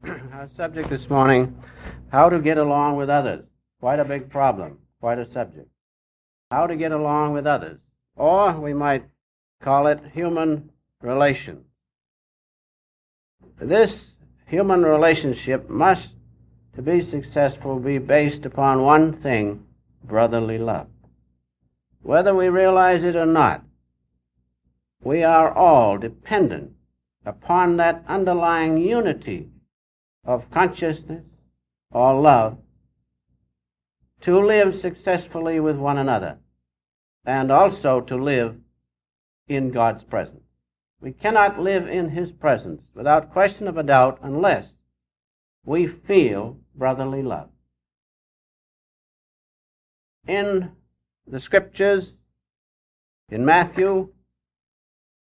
Our subject this morning, how to get along with others. Quite a big problem, quite a subject. How to get along with others, or we might call it human relations. This human relationship must, to be successful, be based upon one thing: brotherly love. Whether we realize it or not, we are all dependent upon that underlying unity of consciousness or love to live successfully with one another, and also to live in God's presence. We cannot live in His presence without question of a doubt unless we feel brotherly love. In the Scriptures, in Matthew,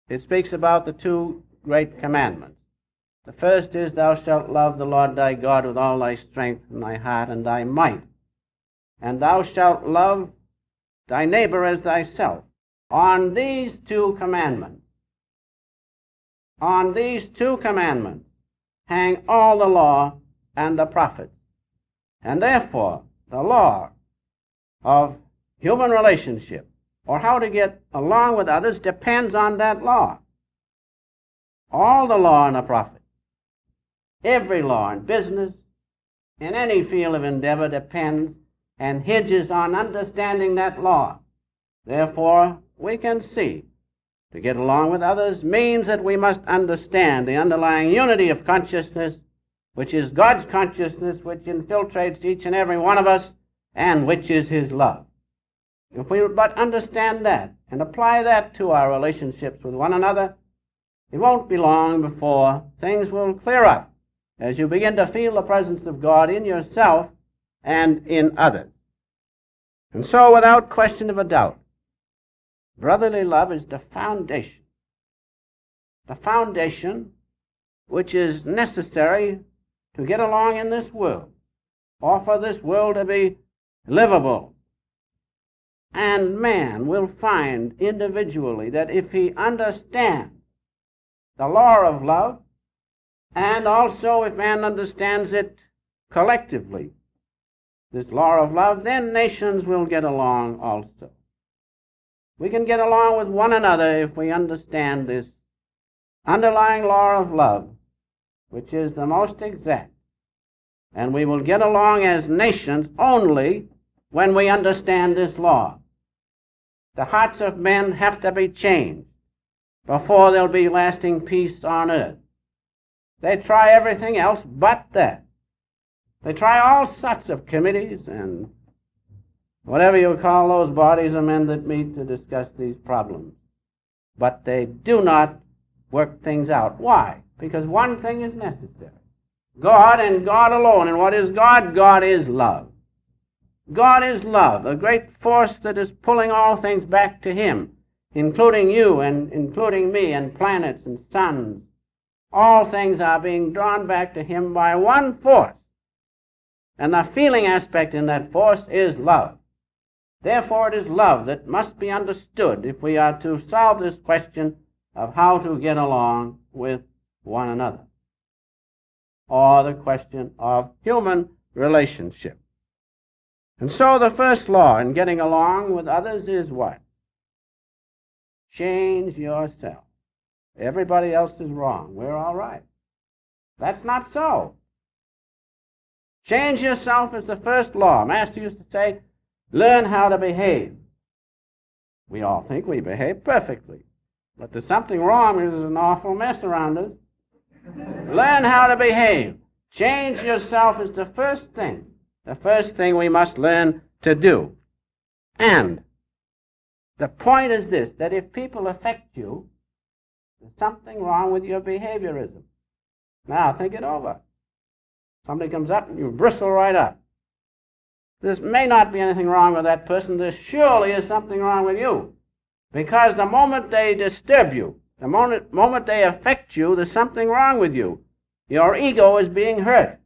it speaks about the two great commandments. The first is, thou shalt love the Lord thy God with all thy strength and thy heart and thy might. And thou shalt love thy neighbor as thyself. On these two commandments hang all the law and the prophets. And therefore, the law of human relationship, or how to get along with others, depends on that law. All the law and the prophets, every law in business, in any field of endeavor, depends and hinges on understanding that law. Therefore, we can see to get along with others means that we must understand the underlying unity of consciousness, which is God's consciousness, which infiltrates each and every one of us, and which is His love. If we but understand that and apply that to our relationships with one another, it won't be long before things will clear up as you begin to feel the presence of God in yourself and in others. And so, without question of a doubt, brotherly love is the foundation which is necessary to get along in this world, or for this world to be livable. And man will find individually that if he understands the law of love, and also if man understands it collectively, this law of love, then nations will get along also. We can get along with one another if we understand this underlying law of love, which is the most exact. And we will get along as nations only when we understand this law. The hearts of men have to be changed before there'll be lasting peace on earth. They try everything else but that. They try all sorts of committees and whatever you call those bodies of men that meet to discuss these problems. But they do not work things out. Why? Because one thing is necessary: God and God alone. And what is God? God is love. God is love, a great force that is pulling all things back to Him, including you and including me and planets and suns. All things are being drawn back to Him by one force. And the feeling aspect in that force is love. Therefore, it is love that must be understood if we are to solve this question of how to get along with one another, or the question of human relationship. And so the first law in getting along with others is what? Change yourself. Everybody else is wrong. We're all right. That's not so. Change yourself is the first law. Master used to say, learn how to behave. We all think we behave perfectly. But there's something wrong. There's an awful mess around us. Learn how to behave. Change yourself is the first thing. The first thing we must learn to do. And the point is this, that if people affect you, there's something wrong with your behaviorism. Now, think it over. Somebody comes up and you bristle right up. There may not be anything wrong with that person. There surely is something wrong with you. Because the moment they disturb you, the moment they affect you, there's something wrong with you. Your ego is being hurt.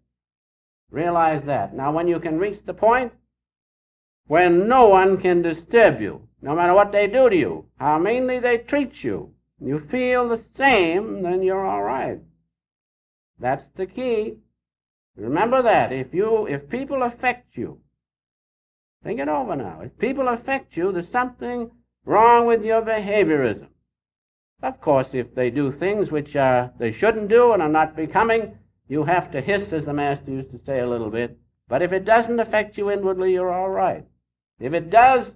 Realize that. Now, when you can reach the point when no one can disturb you, no matter what they do to you, how meanly they treat you, you feel the same, then you're all right. That's the key. Remember that. If people affect you, think it over now. If people affect you, there's something wrong with your behaviorism. Of course, if they do things which they shouldn't do and are not becoming, you have to hiss, as the Master used to say, a little bit. But if it doesn't affect you inwardly, you're all right. If it does,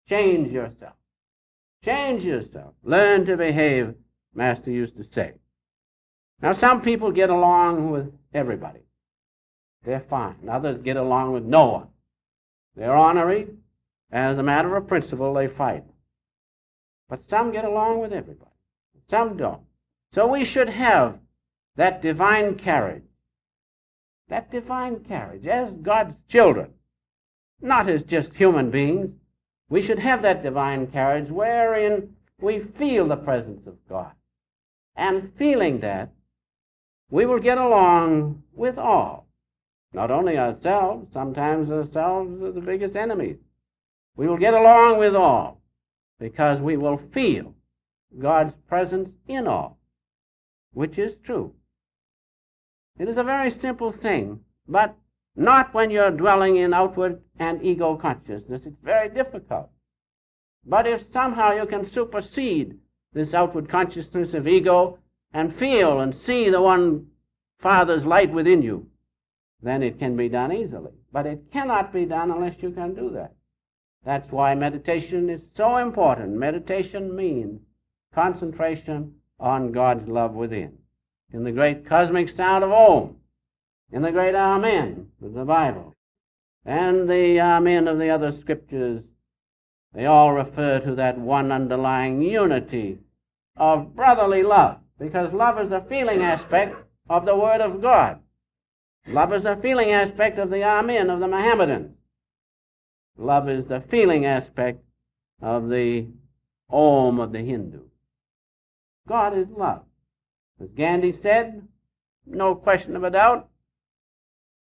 change yourself. Change yourself. Learn to behave, Master used to say. Now, some people get along with everybody. They're fine. Others get along with no one. They're ornery. As a matter of principle, they fight. But some get along with everybody. Some don't. So we should have that divine carriage. That divine carriage as God's children. Not as just human beings. We should have that divine carriage wherein we feel the presence of God. And feeling that, we will get along with all. Not only ourselves, sometimes ourselves are the biggest enemies. We will get along with all because we will feel God's presence in all, which is true. It is a very simple thing, but not when you're dwelling in outward and ego consciousness. It's very difficult. But if somehow you can supersede this outward consciousness of ego and feel and see the one Father's light within you, then it can be done easily. But it cannot be done unless you can do that. That's why meditation is so important. Meditation means concentration on God's love within. In the great cosmic sound of Om, in the great Amen of the Bible, and the Amen of the other scriptures, they all refer to that one underlying unity of brotherly love, because love is the feeling aspect of the Word of God. Love is the feeling aspect of the Amen of the Mohammedans. Love is the feeling aspect of the Om of the Hindu. God is love. As Gandhi said, no question of a doubt,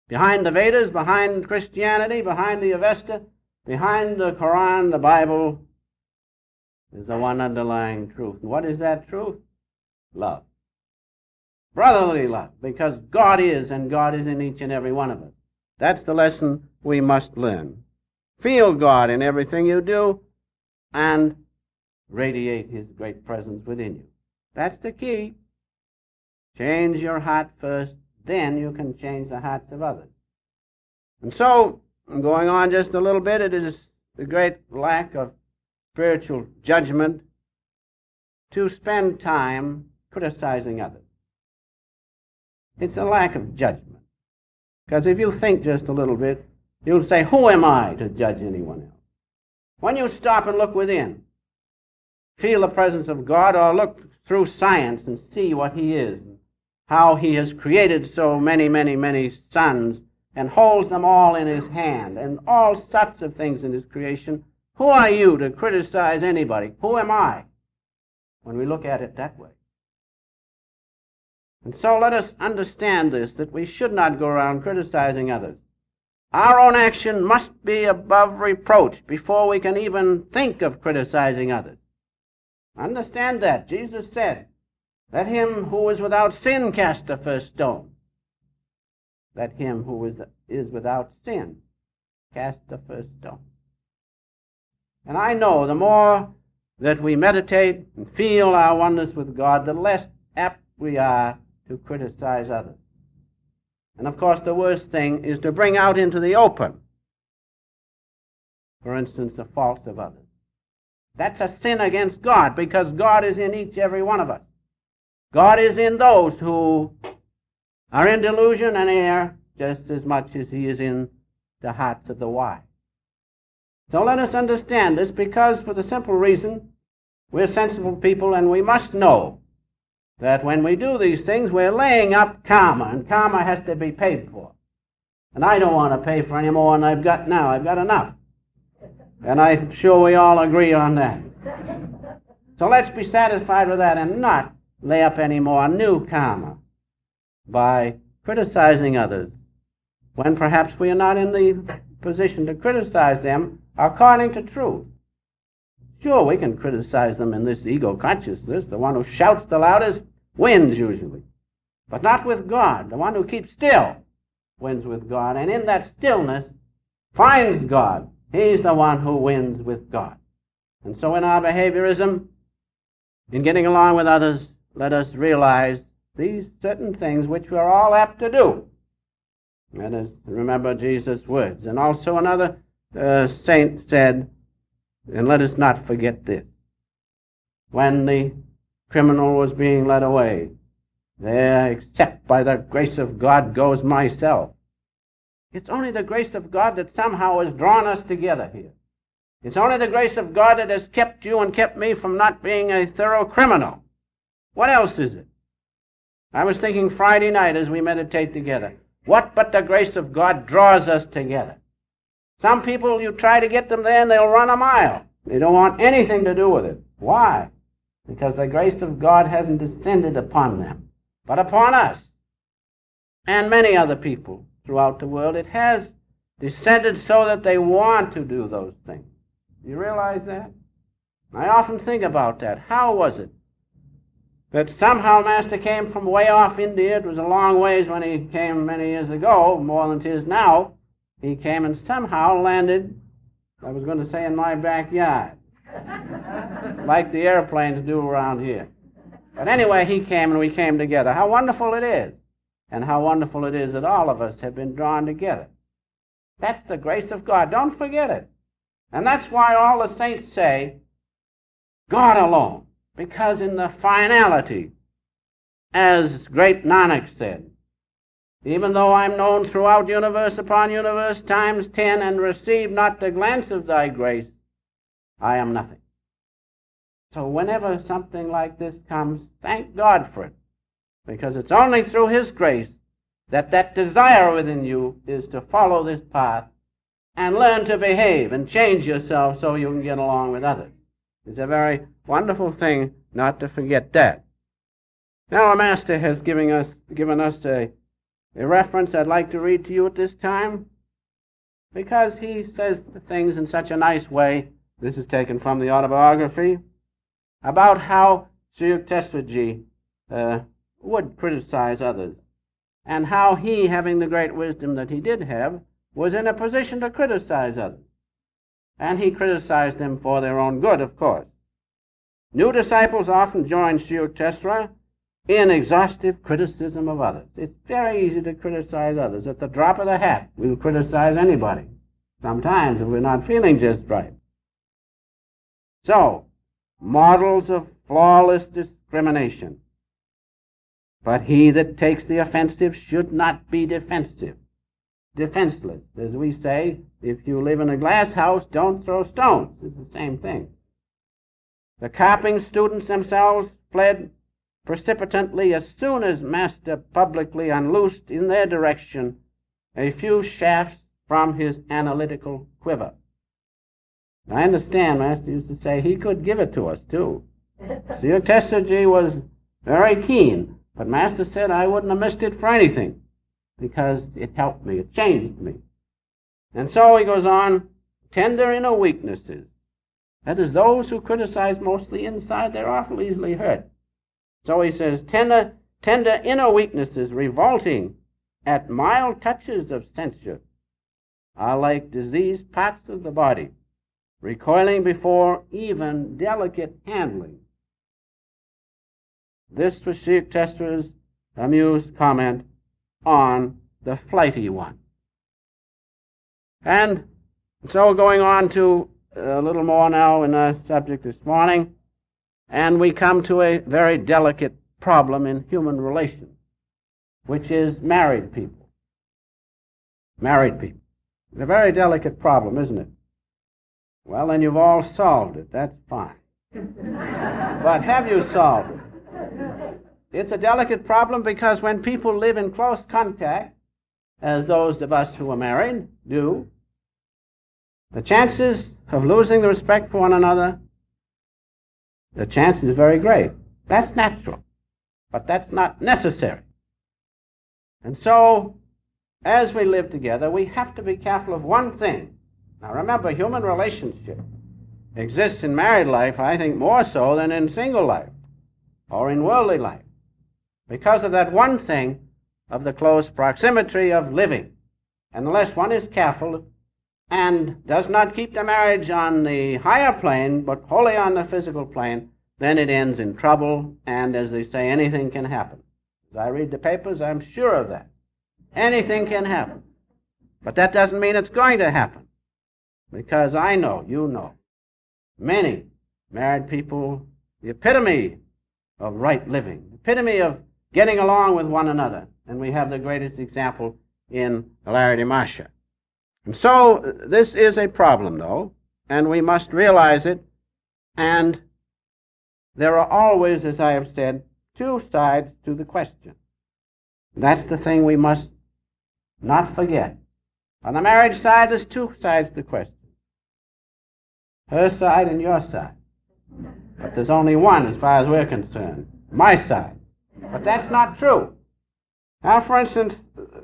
behind the Vedas, behind Christianity, behind the Avesta, behind the Quran, the Bible, is the one underlying truth. And what is that truth? Love. Brotherly love, because God is, and God is in each and every one of us. That's the lesson we must learn. Feel God in everything you do, and radiate His great presence within you. That's the key. Change your heart first, then you can change the hearts of others. And so, going on just a little bit, it is the great lack of spiritual judgment to spend time criticizing others. It's a lack of judgment. Because if you think just a little bit, you'll say, who am I to judge anyone else? When you stop and look within, feel the presence of God, or look through science and see what He is, how He has created so many, many, many suns and holds them all in His hand, and all sorts of things in His creation, who are you to criticize anybody? Who am I? When we look at it that way. And so let us understand this, that we should not go around criticizing others. Our own action must be above reproach before we can even think of criticizing others. Understand that. Jesus said, let him who is without sin cast the first stone. Let him who is without sin cast the first stone. And I know the more that we meditate and feel our oneness with God, the less apt we are to criticize others. And of course, the worst thing is to bring out into the open, for instance, the faults of others. That's a sin against God, because God is in each every one of us. God is in those who are in delusion and err just as much as He is in the hearts of the wise. So let us understand this, because for the simple reason we're sensible people, and we must know that when we do these things, we're laying up karma, and karma has to be paid for. And I don't want to pay for any more than I've got now. I've got enough. And I'm sure we all agree on that. So let's be satisfied with that and not lay up any more new karma by criticizing others, when perhaps we are not in the position to criticize them according to truth. Sure, we can criticize them in this ego consciousness. The one who shouts the loudest wins usually. But not with God, the one who keeps still wins with God, and in that stillness finds God. He's the one who wins with God. And so in our behaviorism, in getting along with others, let us realize these certain things which we're all apt to do. Let us remember Jesus' words. And also another saint said, and let us not forget this, when the criminal was being led away, there, except by the grace of God goes myself. It's only the grace of God that somehow has drawn us together here. It's only the grace of God that has kept you and kept me from not being a thorough criminal. What else is it? I was thinking Friday night as we meditate together, what but the grace of God draws us together? Some people, you try to get them there and they'll run a mile. They don't want anything to do with it. Why? Because the grace of God hasn't descended upon them, but upon us. And many other people throughout the world, it has descended so that they want to do those things. Do you realize that? I often think about that. How was it that somehow Master came from way off India? It was a long ways when he came many years ago, more than it is now. He came and somehow landed, I was going to say, in my backyard, like the airplanes do around here. But anyway, he came and we came together. How wonderful it is. And how wonderful it is that all of us have been drawn together. That's the grace of God. Don't forget it. And that's why all the saints say, God alone. Because in the finality, as great Nanak said, even though I'm known throughout universe upon universe times 10 and receive not the glance of thy grace, I am nothing. So whenever something like this comes, thank God for it. Because it's only through his grace that that desire within you is to follow this path and learn to behave and change yourself so you can get along with others. It's a very wonderful thing not to forget that. Now our Master has given us a reference I'd like to read to you at this time, because he says the things in such a nice way. This is taken from the autobiography, about how Sri Yukteswarji would criticize others, and how he, having the great wisdom that he did have, was in a position to criticize others. And he criticized them for their own good, of course. New disciples often join Sri Yukteswar in exhaustive criticism of others. It's very easy to criticize others. At the drop of the hat, we'll criticize anybody. Sometimes if we're not feeling just right. So, models of flawless discrimination. But he that takes the offensive should not be defenseless. As we say, if you live in a glass house, don't throw stones. It's the same thing. The carping students themselves fled precipitately as soon as Master publicly unloosed in their direction a few shafts from his analytical quiver. I understand Master used to say he could give it to us too. Sri Yukteswarji was very keen, but Master said I wouldn't have missed it for anything, because it helped me, it changed me. And so he goes on, tender inner weaknesses. That is, those who criticize mostly inside, they're awful easily hurt. So he says, tender inner weaknesses revolting at mild touches of censure are like diseased parts of the body, recoiling before even delicate handling. This was Sri Yukteswar's amused comment on the flighty one. And so going on to a little more now in our subject this morning, and we come to a very delicate problem in human relations, which is married people. Married people. It's a very delicate problem, isn't it? Well, then you've all solved it. That's fine. But have you solved it? It's a delicate problem because when people live in close contact, as those of us who are married do, the chances of losing the respect for one another, the chance is very great. That's natural, but that's not necessary. And so, as we live together, we have to be careful of one thing. Now remember, human relationship exists in married life, I think, more so than in single life or in worldly life. Because of that one thing, of the close proximity of living. Unless one is careful and does not keep the marriage on the higher plane, but wholly on the physical plane, then it ends in trouble, and as they say, anything can happen. As I read the papers, I'm sure of that. Anything can happen. But that doesn't mean it's going to happen. Because I know, you know, many married people, the epitome of right living, the epitome of getting along with one another. And we have the greatest example in Larry DeMarcia. And so this is a problem, though, and we must realize it. And there are always, as I have said, two sides to the question. That's the thing we must not forget. On the marriage side, there's two sides to the question. Her side and your side. But there's only one as far as we're concerned. My side. But that's not true. Now, for instance,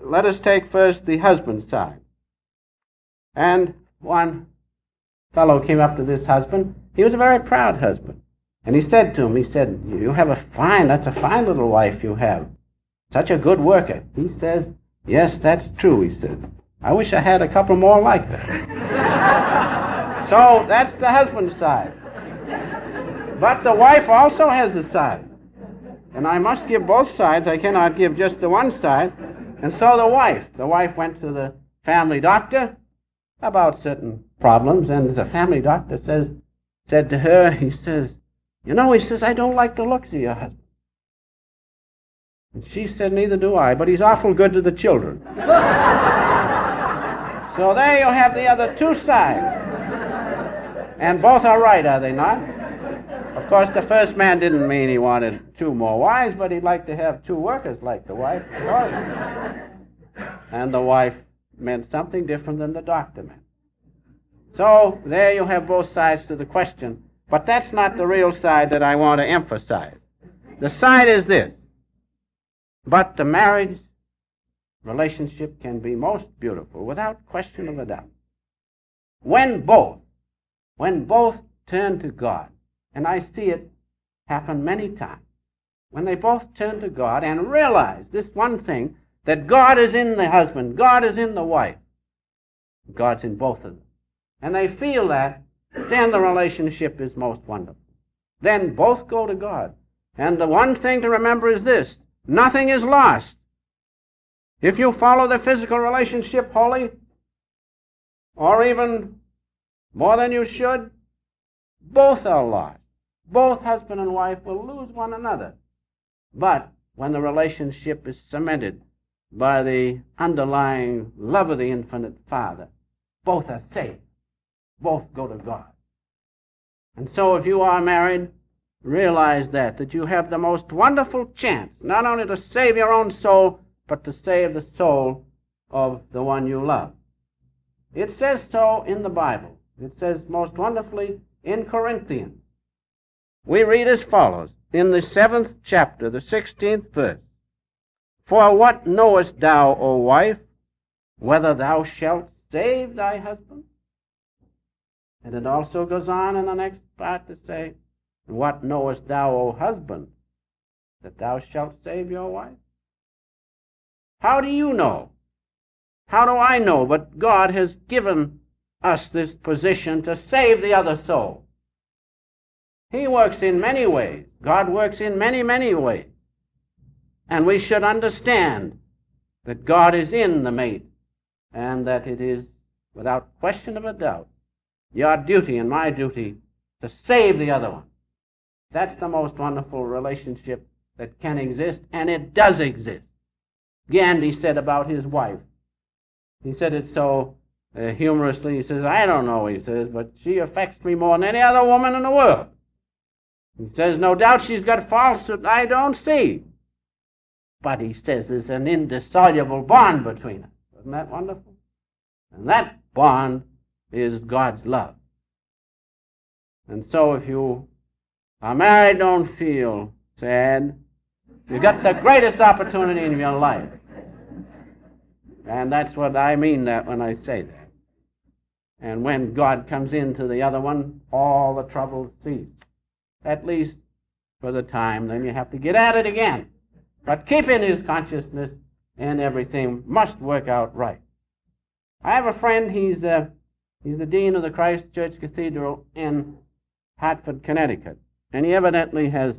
let us take first the husband's side. And one fellow came up to this husband. He was a very proud husband. And he said to him, he said, that's a fine little wife you have. Such a good worker. He says, yes, that's true, he says. I wish I had a couple more like that. So that's the husband's side. But the wife also has a side. And I must give both sides. I cannot give just the one side. And so the wife went to the family doctor about certain problems, and the family doctor said to her, he says, I don't like the looks of your husband. And she said, neither do I, but he's awful good to the children. So there you have the other two sides. And both are right, are they not? Of course, the first man didn't mean he wanted two more wives, but he'd like to have two workers like the wife. And the wife meant something different than the doctor meant. So there you have both sides to the question. But that's not the real side that I want to emphasize. The side is this. But the marriage relationship can be most beautiful, without question of a doubt, when both turn to God. And I see it happen many times. When they both turn to God and realize this one thing, that God is in the husband, God is in the wife, God's in both of them. And they feel that, then the relationship is most wonderful. Then both go to God. And the one thing to remember is this: nothing is lost. If you follow the physical relationship wholly, or even more than you should, both are lost. Both husband and wife will lose one another. But when the relationship is cemented by the underlying love of the infinite Father, both are saved. Both go to God. And so if you are married, realize that you have the most wonderful chance, not only to save your own soul, but to save the soul of the one you love. It says so in the Bible. It says most wonderfully in Corinthians. We read as follows, in the 7th chapter, the 16th verse. For what knowest thou, O wife, whether thou shalt save thy husband? And it also goes on in the next part to say, what knowest thou, O husband, that thou shalt save your wife? How do you know? How do I know? But God has given us this position to save the other soul. He works in many ways. God works in many, many ways. And we should understand that God is in the mate, and that it is, without question of a doubt, your duty and my duty to save the other one. That's the most wonderful relationship that can exist, and it does exist. Gandhi said about his wife, he said it so humorously, he says, I don't know, he says, but she affects me more than any other woman in the world. He says, no doubt she's got faults that I don't see. But he says there's an indissoluble bond between us. Isn't that wonderful? And that bond is God's love. And so if you are married, don't feel sad. You've got the greatest opportunity in your life. And that's what I mean that when I say that. And when God comes into the other one, all the troubles cease. At least for the time. Then you have to get at it again. But keep in his consciousness and everything must work out right. I have a friend, he's the dean of the Christ Church Cathedral in Hartford, Connecticut, and he evidently has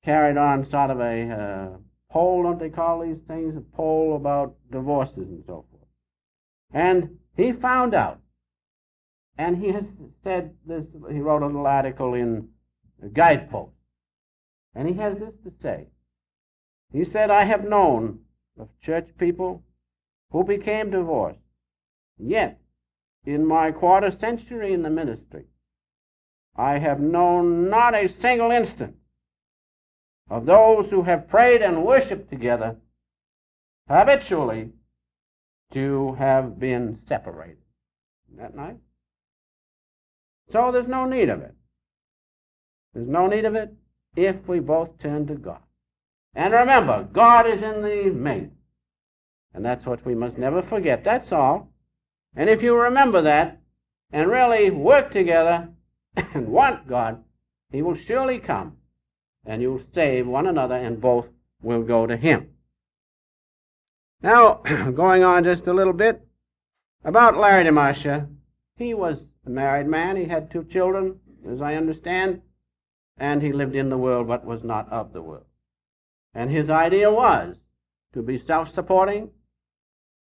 carried on sort of a poll, don't they call these things, a poll about divorces and so forth. And he found out, and he has said this, he wrote a little article in Guidepost, and he has this to say. He said, I have known of church people who became divorced, yet in my quarter century in the ministry, I have known not a single instance of those who have prayed and worshiped together habitually to have been separated. Isn't that nice? So there's no need of it. There's no need of it if we both turn to God. And remember, God is in the mate. And that's what we must never forget. That's all. And if you remember that and really work together and want God, He will surely come and you'll save one another and both will go to Him. Now, going on just a little bit, about Larry DeMarcia, he was a married man. He had 2 children, as I understand, and he lived in the world but was not of the world. And his idea was to be self-supporting,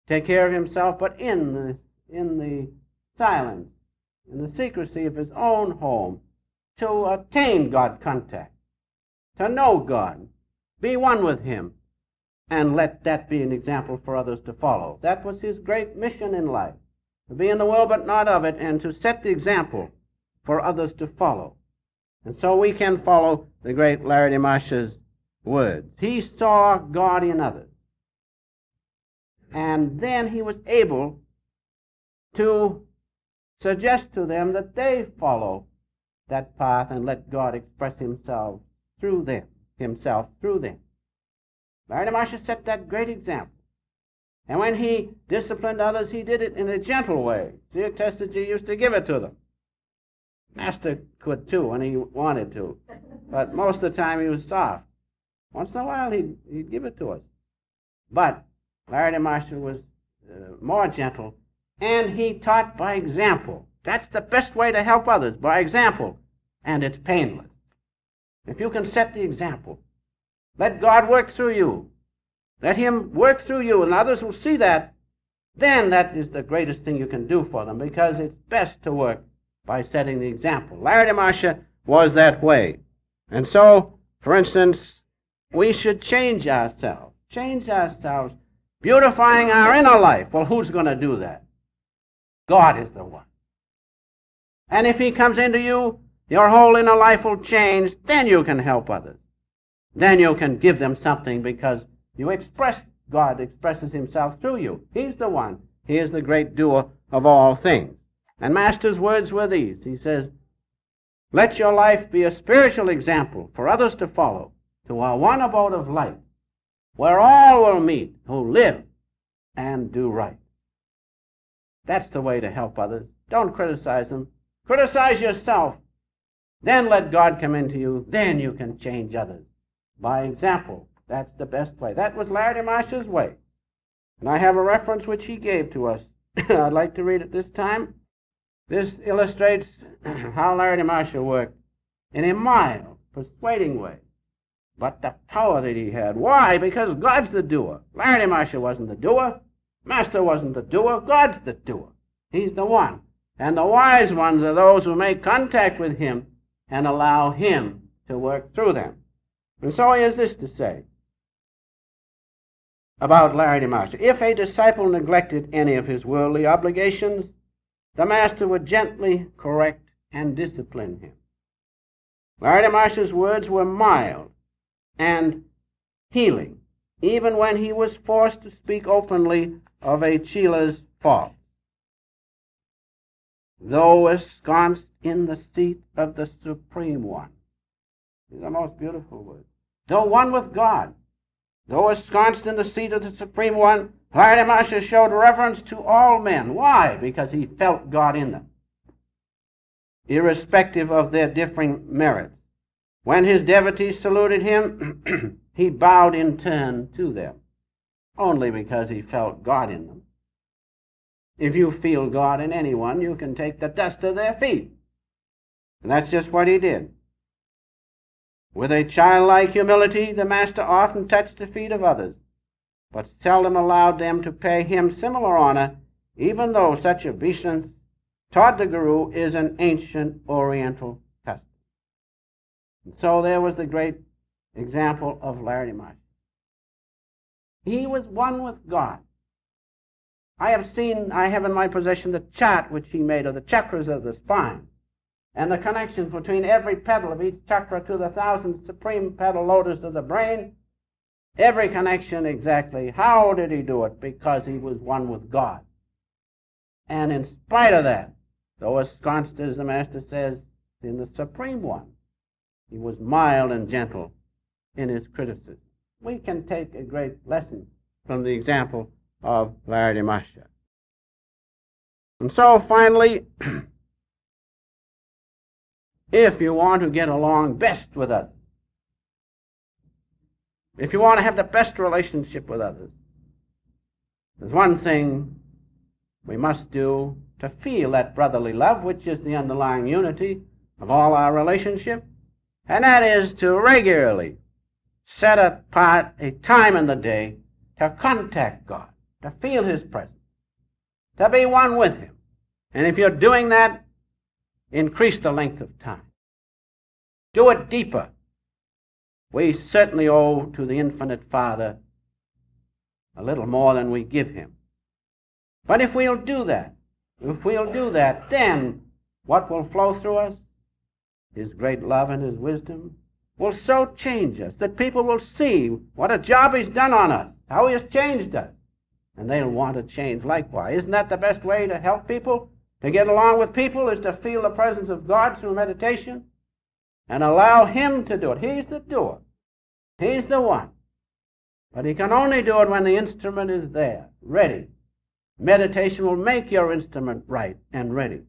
take care of himself, but in the silence, in the secrecy of his own home, to attain God contact, to know God, be one with Him, and let that be an example for others to follow. That was his great mission in life, to be in the world but not of it, and to set the example for others to follow. And so we can follow the great Larry DeMarcia's words. He saw God in others. And then he was able to suggest to them that they follow that path and let God express Himself through them. Larry DeMarcia set that great example. And when he disciplined others, he did it in a gentle way. Dear Testager used to give it to them. Master could too when he wanted to. But most of the time he was soft. Once in a while he'd give it to us. But Larry DeMarcia was more gentle, and he taught by example. That's the best way to help others, by example. And it's painless. If you can set the example, let God work through you. Let Him work through you, and others will see that. Then that is the greatest thing you can do for them, because it's best to work by setting the example. Larry DeMarcia was that way. And so, for instance, we should change ourselves, beautifying our inner life. Well, who's going to do that? God is the one. And if He comes into you, your whole inner life will change. Then you can help others. Then you can give them something because God expresses Himself through you. He's the one. He is the great doer of all things. And Master's words were these. He says, let your life be a spiritual example for others to follow to a one abode of light, where all will meet who live and do right. That's the way to help others. Don't criticize them. Criticize yourself. Then let God come into you. Then you can change others. By example, that's the best way. That was Larry DeMarcia's way. And I have a reference which he gave to us. I'd like to read it this time. This illustrates how Larry DeMarcia worked in a mild, persuading way. But the power that he had. Why? Because God's the doer. Larry DeMarcia wasn't the doer. Master wasn't the doer. God's the doer. He's the one. And the wise ones are those who make contact with Him and allow Him to work through them. And so he has this to say about Larry DeMarcia. If a disciple neglected any of his worldly obligations, the Master would gently correct and discipline him. Larry DeMarcia's words were mild and healing, even when he was forced to speak openly of a Chila's fault. Though ensconced in the seat of the Supreme One. These are most beautiful words. Though one with God, though ensconced in the seat of the Supreme One, Larry DeMarcia showed reverence to all men. Why? Because he felt God in them, irrespective of their differing merits. When his devotees saluted him, he bowed in turn to them. only because he felt God in them. If you feel God in anyone, you can take the dust of their feet. And that's just what he did. With a childlike humility, the Master often touched the feet of others, but seldom allowed them to pay him similar honor, even though such obeisance toward the Guru is an ancient Oriental custom. And so there was the great example of Larry Marsh. He was one with God. I have in my possession the chart which he made of the chakras of the spine, and the connection between every petal of each chakra to the 1,000 supreme petal lotus of the brain. Every connection exactly. How did he do it? Because he was one with God. And in spite of that, though ensconced, as the Master says, in the Supreme One, he was mild and gentle in his criticism. We can take a great lesson from the example of Larry Masha. And so finally, if you want to get along best with others, if you want to have the best relationship with others, there's one thing we must do to feel that brotherly love, which is the underlying unity of all our relationship, and that is to regularly set apart a time in the day to contact God, to feel his presence, to be one with him. And if you're doing that, increase the length of time. Do it deeper. We certainly owe to the infinite Father a little more than we give him. But if we'll do that, then what will flow through us? His great love and his wisdom will so change us that people will see what a job he's done on us, how he has changed us, and they'll want to change likewise. Isn't that the best way to help people, to get along with people, is to feel the presence of God through meditation and allow him to do it? He's the doer. He's the one. But he can only do it when the instrument is there, ready. Meditation will make your instrument right and ready.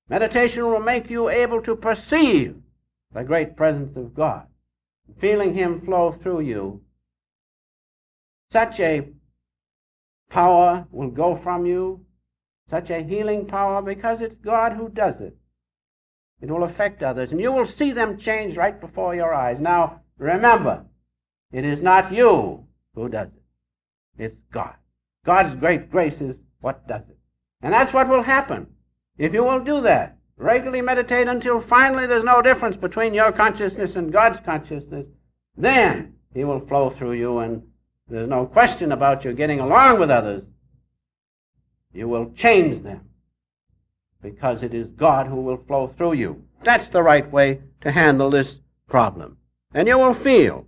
Meditation will make you able to perceive the great presence of God, feeling him flow through you. Such a power will go from you, such a healing power, because it's God who does it. It will affect others, and you will see them change right before your eyes. Now, remember, it is not you who does it. It's God. God's great grace is what does it. And that's what will happen. If you will do that, regularly meditate until finally there's no difference between your consciousness and God's consciousness, then he will flow through you, and there's no question about you getting along with others. You will change them, because it is God who will flow through you. That's the right way to handle this problem. And you will feel,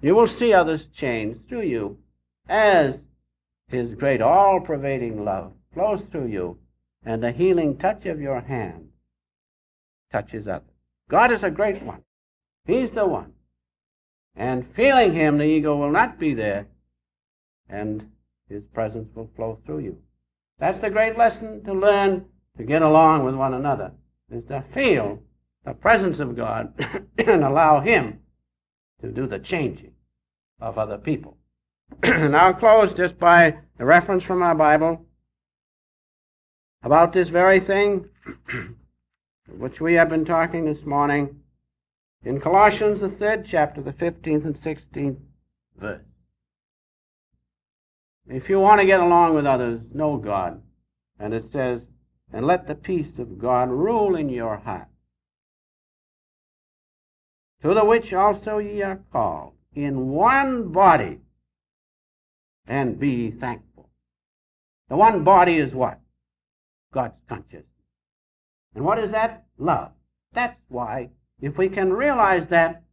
you will see others change through you as his great all-pervading love flows through you, and the healing touch of your hand touches others. God is a great one. He's the one. And feeling him, the ego will not be there, and his presence will flow through you. That's the great lesson to learn to get along with one another, is to feel the presence of God and allow him to do the changing of other people. And I'll close just by a reference from our Bible about this very thing, which we have been talking this morning, in Colossians, the 3rd chapter, the 15th and 16th verse. If you want to get along with others, know God. And it says, and let the peace of God rule in your heart, to the which also ye are called, in one body, and be thankful. The one body is what? God's consciousness. And what is that? Love. That's why, if we can realize that,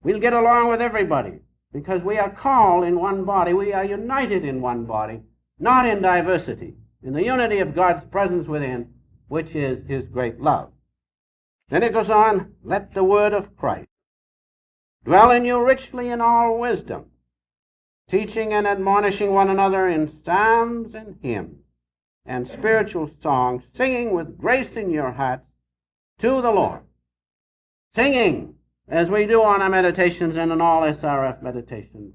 we'll get along with everybody, because we are called in one body. We are united in one body, not in diversity, in the unity of God's presence within, which is his great love. Then it goes on, let the word of Christ dwell in you richly in all wisdom, teaching and admonishing one another in psalms and hymns and spiritual songs, singing with grace in your hearts to the Lord. Singing, as we do on our meditations and in all SRF meditations.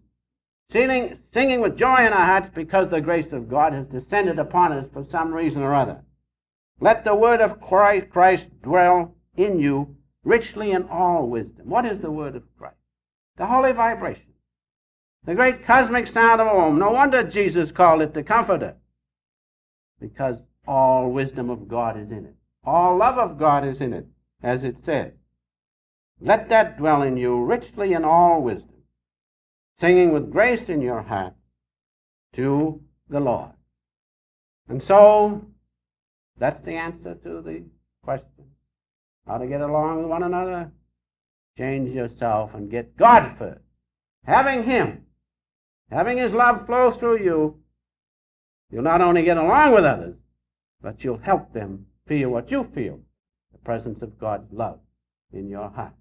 singing with joy in our hearts because the grace of God has descended upon us for some reason or other. Let the word of Christ dwell in you richly in all wisdom. What is the word of Christ? The holy vibration. The great cosmic sound of Om. No wonder Jesus called it the Comforter, because all wisdom of God is in it. All love of God is in it, as it says. Let that dwell in you richly in all wisdom, singing with grace in your heart to the Lord. And so, that's the answer to the question. How to get along with one another? Change yourself and get God first. Having Him, having His love flow through you, you'll not only get along with others, but you'll help them feel what you feel, the presence of God's love in your heart.